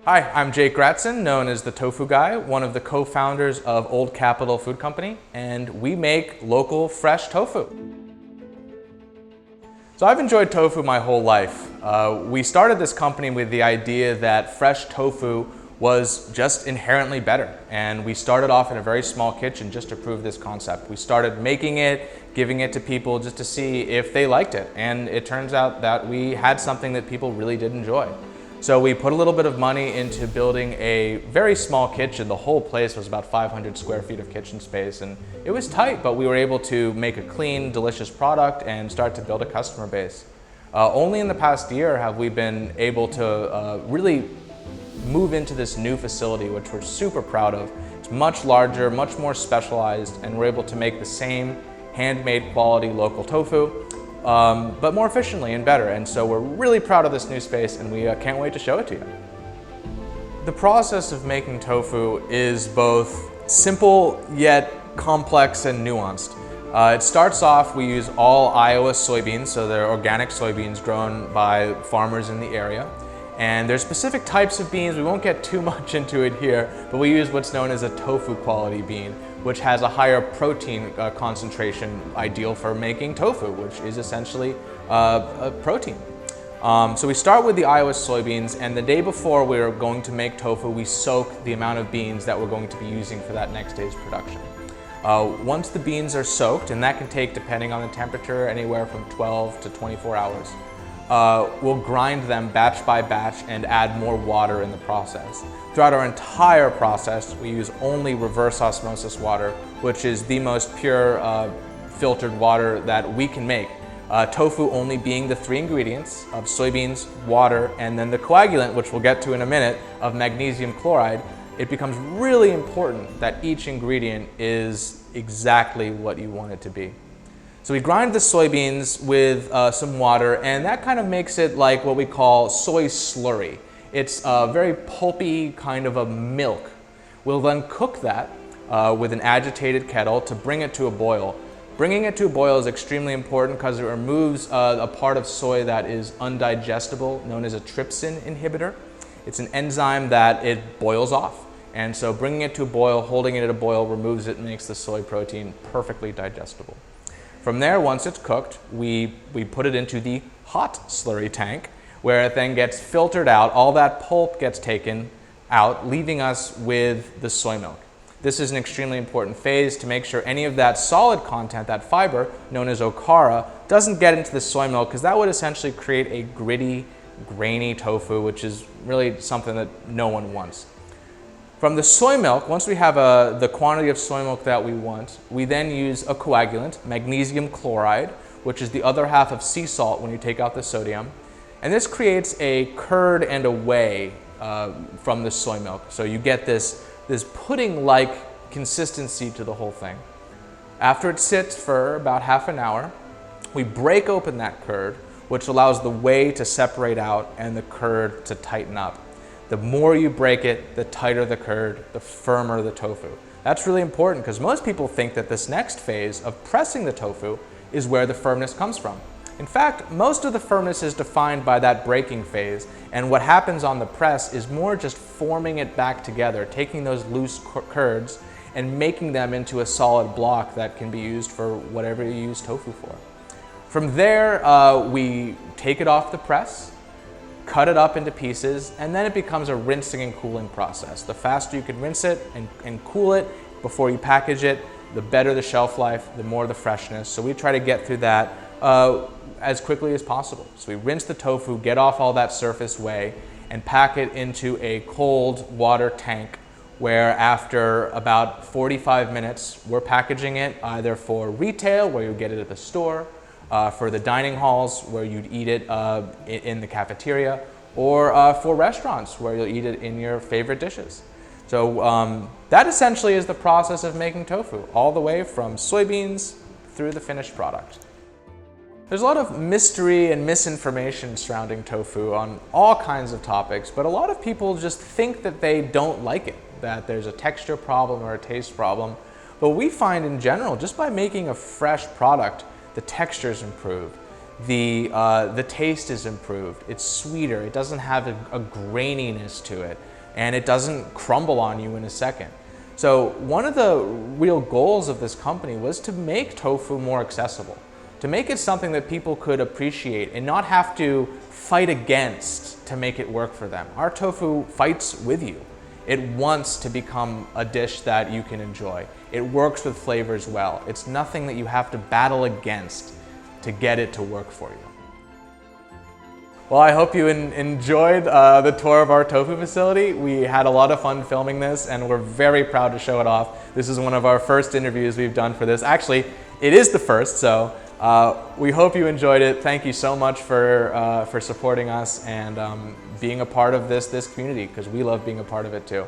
Hi, I'm Jake Gratzen, known as the Tofu Guy, one of the co-founders of Old Capital Food Company, and we make local, fresh tofu. So I've enjoyed tofu my whole life. We started this company with the idea that fresh tofu was just inherently better, and we started off in a very small kitchen just to prove this concept. We started making it, giving it to people just to see if they liked it, and it turns out that we had something that people really did enjoy. So we put a little bit of money into building a very small kitchen. The whole place was about 500 square feet of kitchen space, and it was tight, but we were able to make a clean, delicious product and start to build a customer base. Only in the past year have we been able to really move into this new facility, which we're super proud of. It's much larger, much more specialized, and we're able to make the same handmade quality local tofu, but more efficiently and better. And so we're really proud of this new space, and we can't wait to show it to you. The process of making tofu is both simple yet complex and nuanced. It starts off, we use all Iowa soybeans, so they're organic soybeans grown by farmers in the area. And there's specific types of beans. We won't get too much into it here, but we use what's known as a tofu quality bean, which has a higher protein concentration, ideal for making tofu, which is essentially a protein. So we start with the Iowa soybeans, and the day before we're going to make tofu, we soak the amount of beans that we're going to be using for that next day's production. Once the beans are soaked, and that can take, depending on the temperature, anywhere from 12 to 24 hours, we'll grind them batch by batch and add more water in the process. Throughout our entire process, we use only reverse osmosis water, which is the most pure filtered water that we can make. Tofu only being the three ingredients of soybeans, water, and then the coagulant, which we'll get to in a minute, of magnesium chloride. It becomes really important that each ingredient is exactly what you want it to be. So we grind the soybeans with some water, and that kind of makes it like what we call soy slurry. It's a very pulpy kind of a milk. We'll then cook that with an agitated kettle to bring it to a boil. Bringing it to a boil is extremely important because it removes a part of soy that is undigestible, known as a trypsin inhibitor. It's an enzyme that it boils off. And so bringing it to a boil, holding it at a boil, removes it and makes the soy protein perfectly digestible. From there, once it's cooked, we put it into the hot slurry tank, where it then gets filtered out. All that pulp gets taken out, leaving us with the soy milk. This is an extremely important phase to make sure any of that solid content, that fiber, known as okara, doesn't get into the soy milk, because that would essentially create a gritty, grainy tofu, which is really something that no one wants. From the soy milk, once we have the quantity of soy milk that we want, we then use a coagulant, magnesium chloride, which is the other half of sea salt when you take out the sodium. And this creates a curd and a whey from the soy milk. So you get this pudding-like consistency to the whole thing. After it sits for about half an hour, we break open that curd, which allows the whey to separate out and the curd to tighten up. The more you break it, the tighter the curd, the firmer the tofu. That's really important because most people think that this next phase of pressing the tofu is where the firmness comes from. In fact, most of the firmness is defined by that breaking phase, and what happens on the press is more just forming it back together, taking those loose curds and making them into a solid block that can be used for whatever you use tofu for. From there, we take it off the press, cut it up into pieces, and then it becomes a rinsing and cooling process. The faster you can rinse it and cool it before you package it, the better the shelf life, the more the freshness. So we try to get through that as quickly as possible. So we rinse the tofu, get off all that surface whey, and pack it into a cold water tank, where after about 45 minutes, we're packaging it either for retail, where you get it at the store, for the dining halls, where you'd eat it in the cafeteria, or for restaurants, where you'll eat it in your favorite dishes. So that essentially is the process of making tofu, all the way from soybeans through the finished product. There's a lot of mystery and misinformation surrounding tofu on all kinds of topics, but a lot of people just think that they don't like it, that there's a texture problem or a taste problem. But we find in general, just by making a fresh product, the texture is improved, the taste is improved, it's sweeter, it doesn't have a graininess to it. and it doesn't crumble on you in a second. So one of the real goals of this company was to make tofu more accessible, to make it something that people could appreciate and not have to fight against to make it work for them. Our tofu fights with you. It wants to become a dish that you can enjoy. It works with flavors well. It's nothing that you have to battle against to get it to work for you. Well, I hope you enjoyed the tour of our tofu facility. We had a lot of fun filming this, and we're very proud to show it off. This is one of our first interviews we've done for this. Actually, it is the first, so we hope you enjoyed it. Thank you so much for supporting us and being a part of this community, because we love being a part of it too.